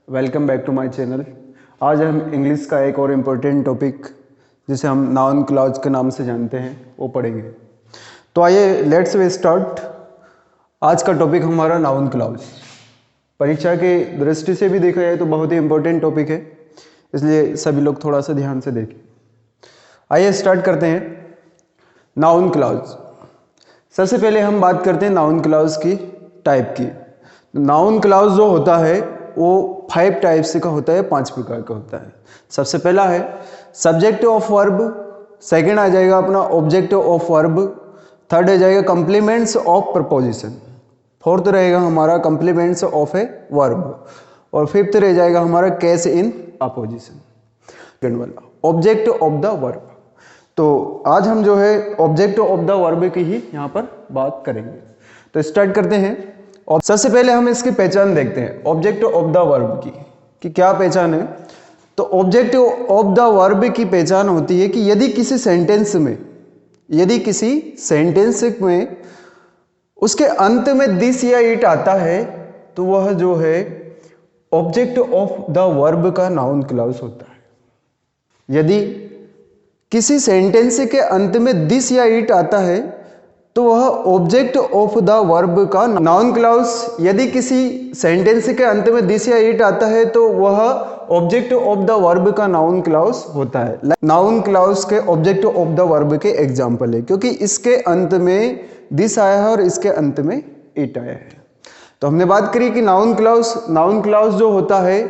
Welcome back to my channel. आज हम English का एक और इम्पोर्टेंट टॉपिक जिसे हम नाउन क्लॉज के नाम से जानते हैं वो पढ़ेंगे। तो आइए लेट्स वे स्टार्ट। आज का टॉपिक हमारा नाउन क्लॉज। परीक्षा की दृष्टि से भी देखा जाए तो बहुत ही इम्पोर्टेंट टॉपिक है, इसलिए सभी लोग थोड़ा सा ध्यान से देखें। आइए स्टार्ट करते हैं। Noun clause. सबसे पहले हम बात करते हैं नाउन क्लॉज की टाइप की। नाउन क्लॉज जो होता है वो 5 टाइप्स का होता है, 5 प्रकार का होता है। सबसे पहला है सब्जेक्ट ऑफ वर्ब, सेकंड आ जाएगा अपना ऑब्जेक्ट ऑफ वर्ब, थर्ड आ जाएगा कंप्लीमेंट्स ऑफ प्रपोजिशन, फोर्थ रहेगा हमारा कंप्लीमेंट्स ऑफ ए वर्ब, और फिफ्थ रह जाएगा हमारा केस इन अपोजिशन। सेकंड वाला ऑब्जेक्ट ऑफ द वर्ब। तो आज हम जो है ऑब्जेक्ट ऑफ द वर्ब की ही यहाँ पर बात करेंगे। तो स्टार्ट करते हैं। और सबसे पहले हम इसकी पहचान देखते हैं ऑब्जेक्ट ऑफ द वर्ब की कि क्या पहचान है। तो ऑब्जेक्ट ऑफ द वर्ब की पहचान होती है कि यदि किसी सेंटेंस में उसके अंत में दिस या इट आता है तो वह जो है ऑब्जेक्ट ऑफ द वर्ब का नाउन क्लॉज होता है। यदि किसी सेंटेंस के अंत में दिस या इट आता है तो वह ऑब्जेक्ट ऑफ द वर्ब का नाउन क्लॉज। यदि किसी सेंटेंस के अंत में दिस या इट आता है तो वह ऑब्जेक्ट ऑफ द वर्ब का नाउन क्लॉज होता है। नाउन क्लॉज के ऑब्जेक्ट ऑफ द वर्ब के एग्जाम्पल है, क्योंकि इसके अंत में दिस आया है और इसके अंत में इट आया है। तो हमने बात करी कि नाउन क्लॉज जो होता है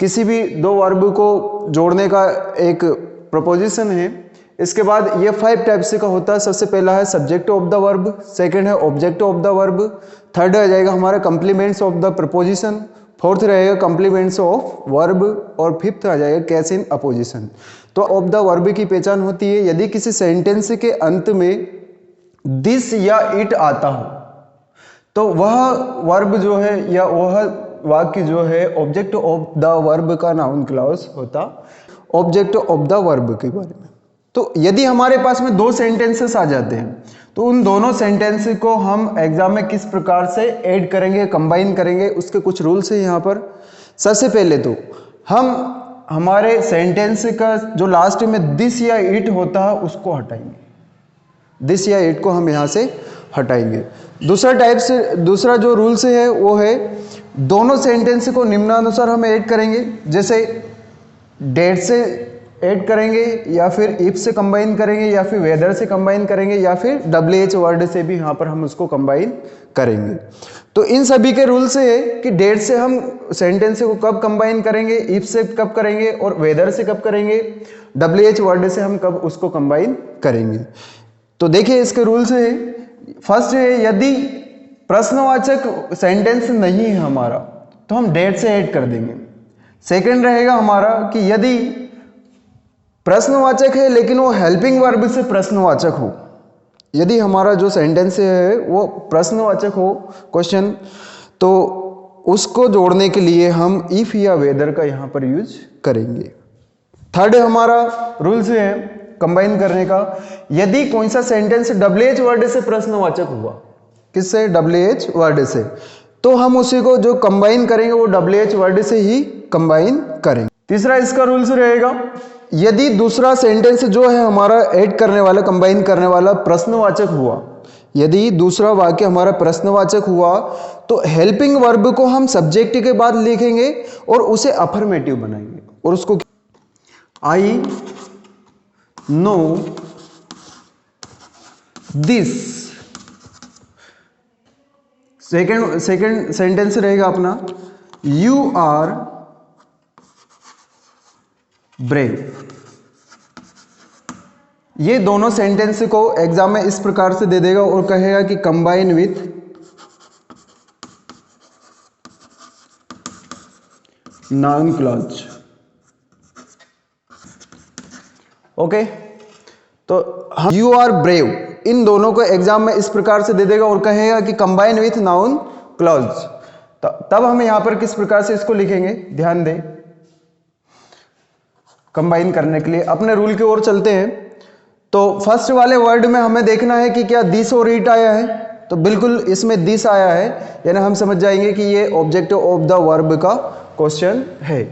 किसी भी दो वर्ब को जोड़ने का एक प्रपोजिशन है। इसके बाद ये 5 टाइप्स का होता है। सबसे पहला है subject of the verb, second है object of the verb, third आ जाएगा हमारा complements of the preposition, fourth रहेगा कंप्लीमेंट्स ऑफ वर्ब, और फिफ्थ आ जाएगा केस इन अपोजिशन। तो ऑफ द वर्ब की पहचान होती है यदि किसी सेंटेंस के अंत में दिस या इट आता हो तो वह वर्ब जो है या वह वाक्य जो है ऑब्जेक्ट ऑफ द वर्ब का नाउन क्लॉज होता। ऑब्जेक्ट ऑफ द वर्ब के बारे में, तो यदि हमारे पास में 2 सेंटेंसेस आ जाते हैं तो उन दोनों सेंटेंस को हम एग्जाम में किस प्रकार से ऐड करेंगे, कंबाइन करेंगे, उसके कुछ रूल्स हैं यहाँ पर। सबसे पहले तो हम हमारे सेंटेंस का जो लास्ट में दिस या इट होता है उसको हटाएंगे, दिस या इट को हम यहाँ से हटाएंगे। दूसरा जो रूल्स है वो है दोनों सेंटेंस को निम्नानुसार हम ऐड करेंगे, जैसे डेट से ऐड करेंगे या फिर इफ से कंबाइन करेंगे या फिर वेदर से कंबाइन करेंगे या फिर WH वर्ड से भी यहाँ पर हम उसको कंबाइन करेंगे। तो इन सभी के रूल से है कि डेट से हम सेंटेंस को कब कंबाइन करेंगे, इफ से कब करेंगे और वेदर से कब करेंगे, WH वर्ड से हम कब उसको कंबाइन करेंगे। तो देखिए इसके रूल्स है। फर्स्ट है यदि प्रश्नवाचक सेंटेंस नहीं है हमारा तो हम डेट से ऐड कर देंगे। सेकंड रहेगा हमारा कि यदि प्रश्नवाचक है लेकिन वो हेल्पिंग वर्ब से प्रश्नवाचक हो, यदि हमारा जो सेंटेंस है वो प्रश्नवाचक हो क्वेश्चन, तो उसको जोड़ने के लिए हम इफ या वेदर का यहाँ पर यूज करेंगे। थर्ड हमारा रूल्स है कंबाइन करने का, यदि कौन सा सेंटेंस WH वर्ड से प्रश्नवाचक हुआ, किससे, WH वर्ड से, तो हम उसी को जो कंबाइन करेंगे वो WH वर्ड से ही कंबाइन करेंगे। तीसरा इसका रूल्स रहेगा यदि दूसरा सेंटेंस जो है हमारा ऐड करने वाला, कंबाइन करने वाला प्रश्नवाचक हुआ, यदि दूसरा वाक्य हमारा प्रश्नवाचक हुआ तो हेल्पिंग वर्ब को हम सब्जेक्ट के बाद लिखेंगे और उसे अफर्मेटिव बनाएंगे और उसको आई नो दिस। सेकंड सेंटेंस रहेगा अपना यू आर ब्रेव। ये दोनों सेंटेंस को एग्जाम में इस प्रकार से दे देगा और कहेगा कि combine with noun clause. Okay, तो यू आर ब्रेव इन दोनों को एग्जाम में इस प्रकार से दे देगा और कहेगा कि कंबाइन विथ नाउन क्लॉज। तब हम यहां पर किस प्रकार से इसको लिखेंगे, ध्यान दें। कंबाइन करने के लिए अपने रूल की ओर चलते हैं। तो फर्स्ट वाले वर्ड में हमें देखना है कि क्या दिस और इट आया है, तो तो बिल्कुल इसमें दिस आया है, यानी हम समझ जाएंगे कि ये ऑब्जेक्ट ऑफ द वर्ब का क्वेश्चन है।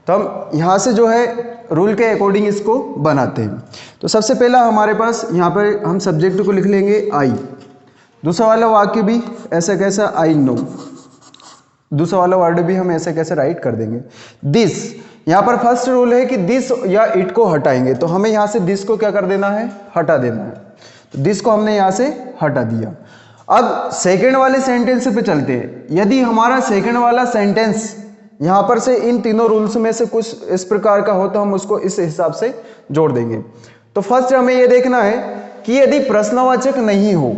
तो हम यहाँ से जो है रूल के अकॉर्डिंग इसको बनाते हैं। तो सबसे पहला हमारे पास यहाँ पर हम सब्जेक्ट को लिख लेंगे आई। दूसरा वाला वाक्य भी ऐसा कैसा, आई नो। दूसरा वाला वर्ड भी हम ऐसे कैसे राइट कर देंगे, दिस। यहाँ पर फर्स्ट रूल है कि दिस या इट को हटाएंगे, तो हमें यहाँ से दिस को क्या कर देना है, हटा देना है। तो दिस को हमने यहाँ से हटा दिया। अब सेकंड वाले सेंटेंस पे चलते हैं। यदि हमारा सेकंड वाला सेंटेंस यहाँ पर से इन तीनों रूल्स में से कुछ इस प्रकार का हो तो हम उसको इस हिसाब से जोड़ देंगे। तो फर्स्ट हमें यह देखना है कि यदि प्रश्नवाचक नहीं हो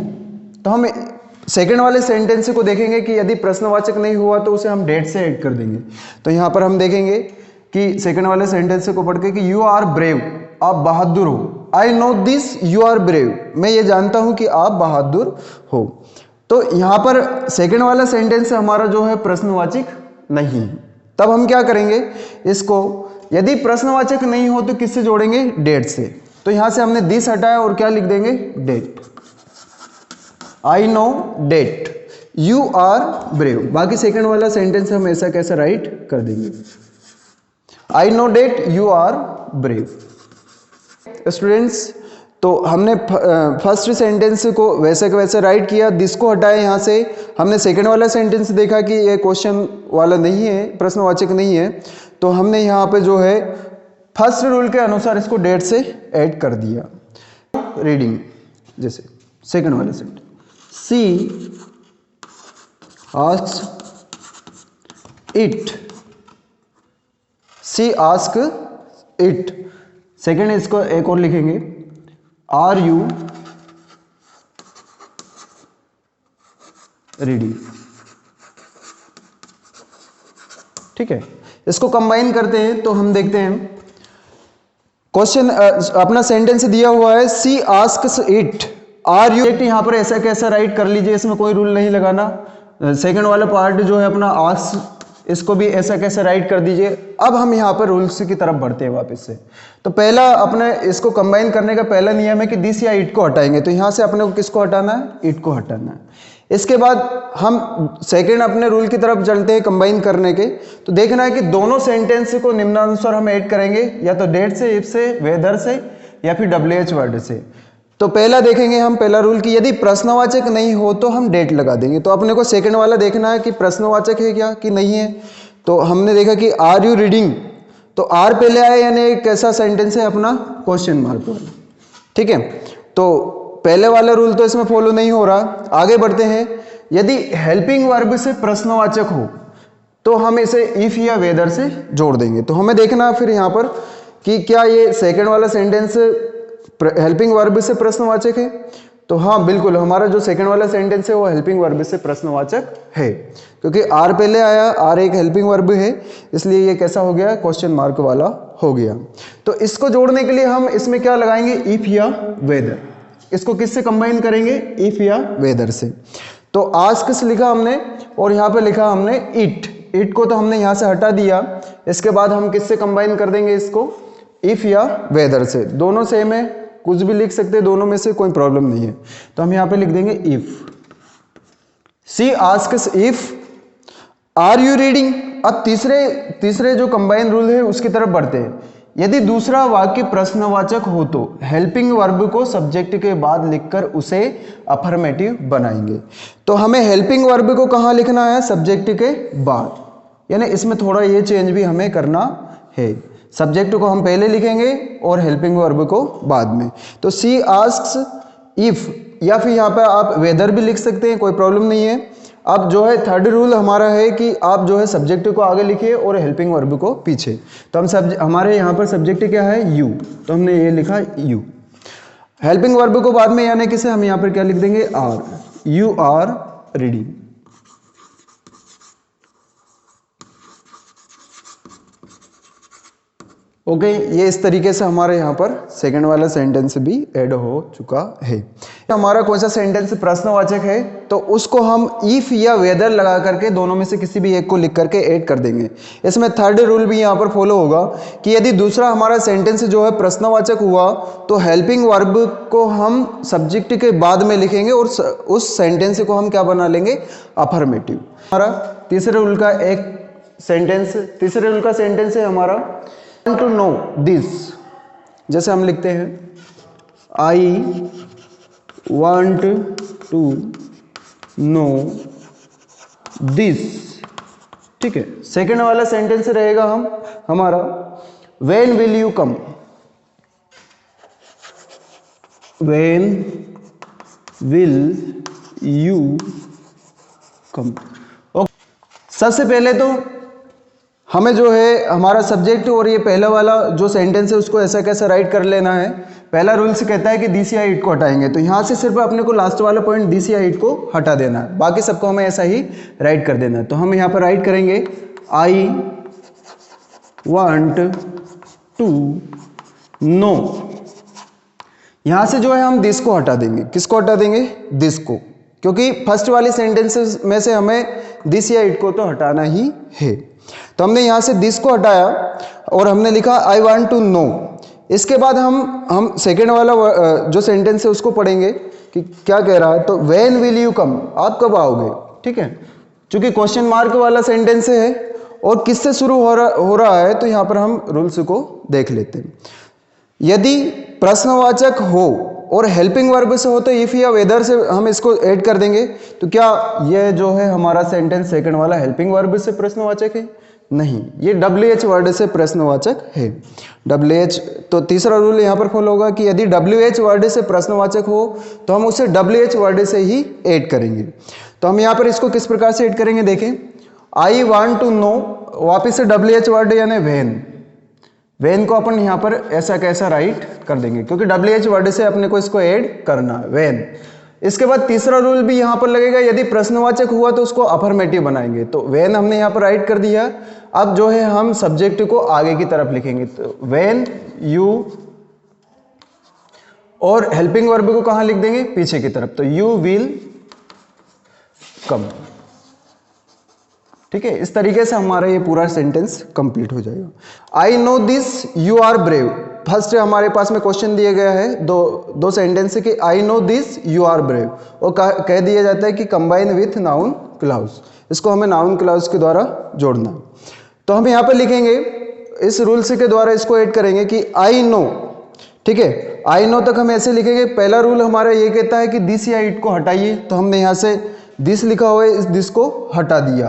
तो हम सेकंड वाले सेंटेंस को देखेंगे कि यदि प्रश्नवाचक नहीं हुआ तो उसे हम डेट से ऐड कर देंगे। तो यहाँ पर हम देखेंगे कि सेकंड वाले सेंटेंस को पढ़ के कि यू आर ब्रेव, आप बहादुर हो। I know this you are brave, मैं ये जानता हूं कि आप बहादुर हो। तो यहाँ पर सेकंड वाला सेंटेंस हमारा जो है प्रश्नवाचक नहीं है। तब हम क्या करेंगे, इसको यदि प्रश्नवाचक नहीं हो तो किससे जोड़ेंगे, डेट से। तो यहां से हमने दिस हटाया और क्या लिख देंगे, that. I know that you are brave. बाकी सेकंड वाला सेंटेंस हम ऐसा कैसा राइट कर देंगे, I know that you are brave. Students, तो हमने फर्स्ट सेंटेंस को वैसे के वैसे राइट किया, दिस को हटाया। यहाँ से हमने सेकंड वाला सेंटेंस देखा कि ये क्वेश्चन वाला नहीं है, प्रश्नवाचक नहीं है, तो हमने यहाँ पे जो है फर्स्ट रूल के अनुसार इसको डेट से ऐड कर दिया। रीडिंग, जैसे सेकंड वाला sentence, she asks it, she ask it. Second इसको एक और लिखेंगे, आर यू रीडिंग। ठीक है, इसको कंबाइन करते हैं तो हम देखते हैं क्वेश्चन अपना सेंटेंस दिया हुआ है, सी आस्क्स इट आर यू। यहां पर ऐसा कैसा राइट कर लीजिए, इसमें कोई रूल नहीं लगाना। सेकंड वाला पार्ट जो है अपना आस्क, इसको भी ऐसा कैसे राइट कर दीजिए। अब हम यहाँ पर रूल्स की तरफ बढ़ते हैं वापस से। तो पहला अपने इसको कंबाइन करने का पहला नियम है कि दिस या इट को हटाएंगे। तो यहाँ से अपने को किसको हटाना है, इट को हटाना है। इसके बाद हम सेकंड अपने रूल की तरफ चलते हैं कंबाइन करने के। तो देखना है कि दोनों सेंटेंस को निम्नानुसार हम ऐड करेंगे, या तो डेट से, इफ से, वेदर से, या फिर WH वर्ड से। तो पहला देखेंगे हम, पहला रूल कि यदि प्रश्नवाचक नहीं हो तो हम डेट लगा देंगे। तो अपने को सेकंड वाला देखना है कि प्रश्नवाचक है क्या कि नहीं है। तो हमने देखा कि आर यू रीडिंग, तो आर पहले आया, यानी एक कैसा सेंटेंस है अपना, क्वेश्चन मार्क वाला। ठीक है, तो पहले वाला रूल तो इसमें फॉलो नहीं हो रहा। आगे बढ़ते हैं, यदि हेल्पिंग वर्ब से प्रश्नवाचक हो तो हम इसे इफ या वेदर से जोड़ देंगे। तो हमें देखना फिर यहाँ पर कि क्या ये सेकंड वाला सेंटेंस हेल्पिंग वर्ब से प्रश्नवाचक है। तो हाँ बिल्कुल, हमारा जो सेकंड वाला सेंटेंस है वो हेल्पिंग वर्ब से प्रश्नवाचक है, क्योंकि आर पहले आया, आर एक हेल्पिंग वर्ब है, इसलिए ये कैसा हो गया, क्वेश्चन मार्क वाला हो गया। तो इसको जोड़ने के लिए हम इसमें क्या लगाएंगे, इफ या वेदर। इसको किससे कंबाइन करेंगे, इफ या वेदर से। तो आस्क से लिखा हमने और यहाँ पे लिखा हमने इट। इट को तो हमने यहाँ से हटा दिया। इसके बाद हम किससे कंबाइन कर देंगे इसको, इफ या वेदर से। दोनों सेम है, कुछ भी लिख सकते हैं, दोनों में से कोई प्रॉब्लम नहीं है। तो हम यहाँ पे लिख देंगे if. She asks if are you reading. अब तीसरे जो कंबाइन रूल है उसकी तरफ बढ़ते हैं। यदि दूसरा वाक्य प्रश्नवाचक हो तो हेल्पिंग वर्ब को सब्जेक्ट के बाद लिखकर उसे अफर्मेटिव बनाएंगे। तो हमें हेल्पिंग वर्ब को कहाँ लिखना है, सब्जेक्ट के बाद, यानी इसमें थोड़ा ये चेंज भी हमें करना है। सब्जेक्ट को हम पहले लिखेंगे और हेल्पिंग वर्ब को बाद में। तो सी आस्क्स इफ, या फिर यहाँ पर आप वेदर भी लिख सकते हैं, कोई प्रॉब्लम नहीं है। अब जो है थर्ड रूल हमारा है कि आप जो है सब्जेक्ट को आगे लिखिए और हेल्पिंग वर्ब को पीछे। तो हम हमारे यहाँ पर सब्जेक्ट क्या है, यू, तो हमने ये लिखा यू। हेल्पिंग वर्ब को बाद में, यानी किसे हम यहाँ पर क्या लिख देंगे, are, you are reading. Okay, ये इस तरीके से हमारे यहाँ पर सेकंड वाला सेंटेंस भी ऐड हो चुका है। हमारा कौन सा सेंटेंस प्रश्नवाचक है तो उसको हम इफ या वेदर लगा करके दोनों में से किसी भी एक को लिख करके ऐड कर देंगे। इसमें थर्ड रूल भी यहाँ पर फॉलो होगा कि यदि दूसरा हमारा सेंटेंस जो है प्रश्नवाचक हुआ तो हेल्पिंग वर्ब को हम सब्जेक्ट के बाद में लिखेंगे और उस सेंटेंस को हम क्या बना लेंगे, अफर्मेटिव। हमारा तीसरे रूल का सेंटेंस है हमारा टू नो दिस। जैसे हम लिखते हैं आई want to know this, ठीक है। सेकेंड वाला सेंटेंस रहेगा हमारा when will you come, when will you come। Okay, सबसे पहले तो हमें जो है हमारा सब्जेक्ट और ये पहला वाला जो सेंटेंस है उसको ऐसा कैसा राइट कर लेना है। पहला रूल से कहता है कि दिस या इट को हटाएंगे, तो यहाँ से सिर्फ अपने को लास्ट वाला पॉइंट दिस या इट को हटा देना है, बाकी सबको हमें ऐसा ही राइट कर देना है। तो हम यहाँ पर राइट करेंगे आई वांट टू नो। यहाँ से जो है हम दिस को हटा देंगे। किसको हटा देंगे, दिस को, क्योंकि फर्स्ट वाली सेंटेंसेस में से हमें दिस या इट को तो हटाना ही है। तो हमने यहाँ से दिस को हटाया और हमने लिखा आई वांट टू नो। इसके बाद हम सेकेंड वाला जो सेंटेंस है उसको पढ़ेंगे कि क्या कह रहा है। तो व्हेन विल यू कम, आप कब आओगे, ठीक है। चूंकि क्वेश्चन मार्क वाला सेंटेंस है और किससे शुरू हो रहा है तो यहाँ पर हम रूल्स को देख लेते हैं। यदि प्रश्नवाचक हो और हेल्पिंग वर्ब से हो तो इफ या वेदर से हम इसको ऐड कर देंगे। तो क्या ये जो है हमारा सेंटेंस सेकंड वाला हेल्पिंग वर्ब से प्रश्नवाचक है? नहीं, ये WH वर्ड से प्रश्नवाचक है। WH, तो तीसरा रूल यहाँ पर फॉलो होगा कि यदि WH वर्ड से प्रश्नवाचक हो तो हम उसे WH वर्ड से ही ऐड करेंगे। तो हम यहाँ पर इसको किस प्रकार से ऐड करेंगे, देखें। आई वांट टू नो, वापिस से WH वर्ड यानी वेन को अपन यहाँ पर ऐसा कैसा राइट कर देंगे, क्योंकि WH वर्ड से अपने को इसको ऐड करना है, वेन। इसके बाद तीसरा रूल भी यहाँ पर लगेगा, यदि प्रश्नवाचक हुआ तो उसको अफर्मेटिव बनाएंगे। तो वेन हमने यहाँ पर राइट कर दिया। अब जो है हम सब्जेक्ट को आगे की तरफ लिखेंगे। तो वेन यू, और हेल्पिंग वर्ब को कहाँ लिख देंगे, पीछे की तरफ। तो यू विल कम, ठीक है। इस तरीके से हमारा ये पूरा सेंटेंस कंप्लीट हो जाएगा। I know this you are brave. First हमारे पास में क्वेश्चन दिया गया है, दो सेंटेंस है कि I know this you are brave, और कह दिया जाता है कि कंबाइन विथ नाउन क्लाउज। इसको हमें नाउन क्लाउज के द्वारा जोड़ना। तो हम यहाँ पर लिखेंगे, इस रूल्स के द्वारा इसको ऐड करेंगे कि आई नो, ठीक है। आई नो तक हम ऐसे लिखेंगे। पहला रूल हमारा ये कहता है कि दिस या इट को हटाइए, तो हमने यहाँ से दिस लिखा हुआ है, इस दिस को हटा दिया।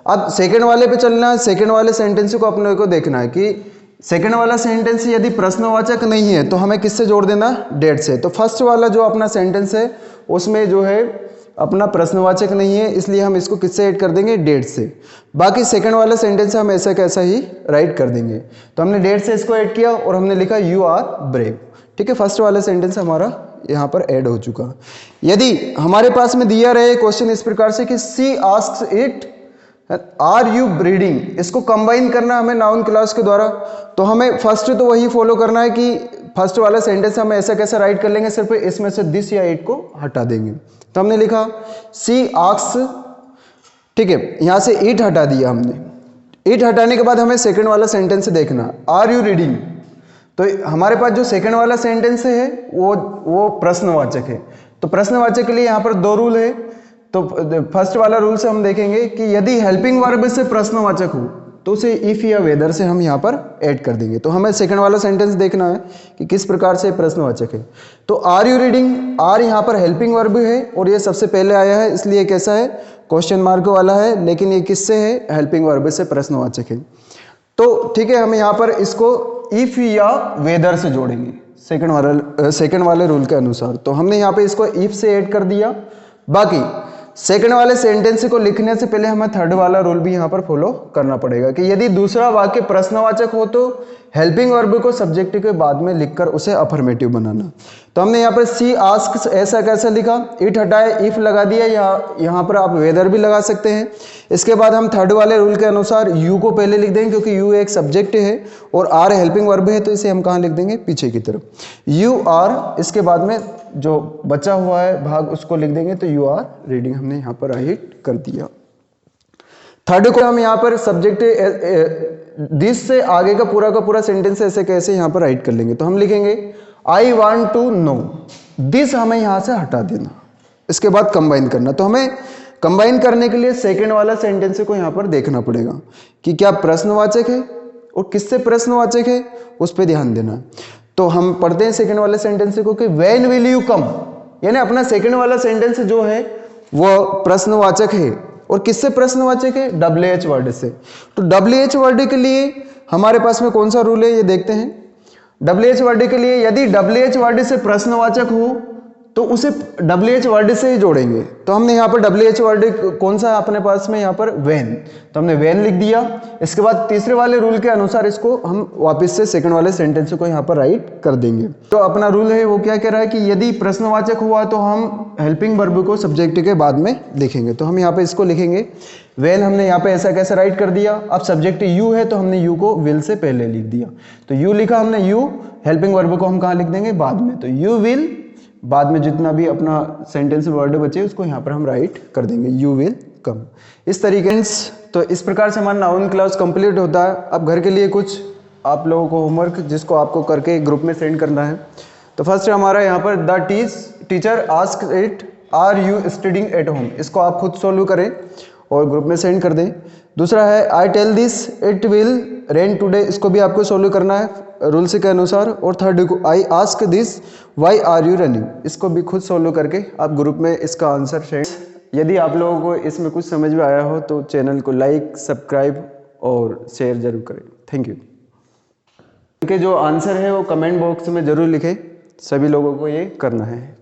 अब सेकंड वाले पे चलना है। सेकंड वाले सेंटेंस को अपने को देखना है कि सेकंड वाला सेंटेंस यदि प्रश्नवाचक नहीं है तो हमें किससे जोड़ देना, डेट से। तो फर्स्ट वाला जो अपना सेंटेंस है उसमें जो है अपना प्रश्नवाचक नहीं है, इसलिए हम इसको किससे ऐड कर देंगे, डेट से। बाकी सेकंड वाला सेंटेंस हम ऐसा कैसा ही राइट कर देंगे। तो हमने डेट से इसको ऐड किया और हमने लिखा यू आर ब्रेव, ठीक है। फर्स्ट वाला सेंटेंस हमारा यहाँ पर ऐड हो चुका। यदि हमारे पास में दिया रहे क्वेश्चन इस प्रकार से कि C asks it are you breeding, इसको कंबाइन करना हमें नाउन क्लास के द्वारा। तो हमें फर्स्ट तो वही फॉलो करना है कि फर्स्ट वाला सेंटेंस हम ऐसा कैसे राइट कर लेंगे, सिर्फ इसमें से दिस या इट को हटा देंगे। तो हमने लिखा सी आस्क्स, ठीक है। यहाँ से इट हटा दिया हमने। इट हटाने के बाद हमें सेकंड वाला सेंटेंस देखना, आर यू रीडिंग। तो हमारे पास जो सेकंड वाला सेंटेंस है वो प्रश्नवाचक है। तो प्रश्नवाचक के लिए यहाँ पर दो रूल है। तो फर्स्ट वाला रूल से हम देखेंगे कि यदि हेल्पिंग वर्ब से प्रश्नवाचक हो तो उसे इफ या वेदर से हम यहाँ पर ऐड कर देंगे। तो हमें सेकंड वाला सेंटेंस देखना है कि किस प्रकार से प्रश्नवाचक है। तो आर यू रीडिंग, आर यहाँ पर हेल्पिंग वर्ब है और ये सबसे पहले आया है, इसलिए कैसा है, क्वेश्चन मार्क वाला है, लेकिन ये किससे है, हेल्पिंग वर्ब से प्रश्नवाचक है। तो ठीक है, हम यहाँ पर इसको इफ या वेदर से जोड़ेंगे सेकंड वाले रूल के अनुसार। तो हमने यहाँ पे इसको इफ से ऐड कर दिया। बाकी सेकंड वाले सेंटेंस को लिखने से पहले हमें थर्ड वाला रूल भी यहाँ पर फॉलो करना पड़ेगा कि यदि दूसरा वाक्य प्रश्नवाचक हो तो हेल्पिंग वर्ब को सब्जेक्ट के बाद में लिखकर उसे अफर्मेटिव बनाना। तो हमने यहाँ पर सी आस्क्स ऐसा कैसे लिखा, इट हटाए इफ लगा दिया, या यहाँ पर आप वेदर भी लगा सकते हैं। इसके बाद हम थर्ड वाले रूल के अनुसार यू को पहले लिख देंगे क्योंकि यू एक सब्जेक्ट है और आर हेल्पिंग वर्ब है, तो इसे हम कहाँ लिख देंगे, पीछे की तरफ यू आर। इसके बाद में जो बचा हुआ है भाग उसको लिख देंगे, तो यू आर रीडिंग हमने यहाँ पर राइट कर दिया। थर्ड को हम यहाँ पर सब्जेक्ट दिस से आगे का पूरा सेंटेंस ऐसे कैसे यहाँ पर राइट कर लेंगे। तो हम लिखेंगे I want to know, this हमें यहाँ से हटा देना, इसके बाद कंबाइन करना। तो हमें कंबाइन करने के लिए सेकंड वाला सेंटेंस को यहाँ पर देखना पड़ेगा कि क्या प्रश्नवाचक है और किससे प्रश्नवाचक है, उस पर ध्यान देना। तो हम पढ़ते हैं सेकंड वाले सेंटेंस को कि व्हेन विल यू कम, यानी अपना सेकंड वाला सेंटेंस जो है वो प्रश्नवाचक है और किससे प्रश्नवाचक है, WH वर्ड से। तो WH वर्ड के लिए हमारे पास में कौन सा रूल है ये देखते हैं। WH वर्ड के लिए यदि WH वर्ड से प्रश्नवाचक हो तो उसे WH वर्ड से ही जोड़ेंगे। तो हमने यहाँ पर WH वर्ड कौन सा अपने पास में यहाँ पर व्हेन, तो हमने व्हेन लिख दिया। इसके बाद तीसरे वाले रूल के अनुसार इसको हम वापस से सेकंड वाले सेंटेंस को यहाँ पर राइट कर देंगे। तो अपना रूल है वो क्या कह रहा है कि यदि प्रश्नवाचक हुआ तो हम हेल्पिंग वर्ब को सब्जेक्ट के बाद में लिखेंगे। तो हम यहाँ पे इसको लिखेंगे व्हेन, हमने यहाँ पे ऐसा कैसे राइट कर दिया। अब सब्जेक्ट यू है तो हमने यू को विल से पहले लिख दिया, तो यू लिखा हमने यू, हेल्पिंग वर्ब को हम कहाँ लिख देंगे, बाद में। तो यू विल, बाद में जितना भी अपना सेंटेंस वर्ड बचे उसको यहाँ पर हम राइट कर देंगे, यू विल कम। इस तरीके से तो इस प्रकार से हमारा नाउन क्लॉज कंप्लीट होता है। अब घर के लिए कुछ आप लोगों को होमवर्क जिसको आपको करके ग्रुप में सेंड करना है। तो फर्स्ट हमारा यहाँ पर the teacher ask it are you studying at home, इसको आप खुद सोल्व करें और ग्रुप में सेंड कर दें। दूसरा है I tell this it will rain today, इसको भी आपको सोल्व करना है रूल्स के अनुसार। और थर्ड को I ask this why are you running, इसको भी खुद सोल्व करके आप ग्रुप में इसका आंसर सेंड। यदि आप लोगों को इसमें कुछ समझ में आया हो तो चैनल को लाइक, सब्सक्राइब और शेयर जरूर करें। Thank you. इनके जो आंसर है वो कमेंट बॉक्स में जरूर लिखें, सभी लोगों को ये करना है।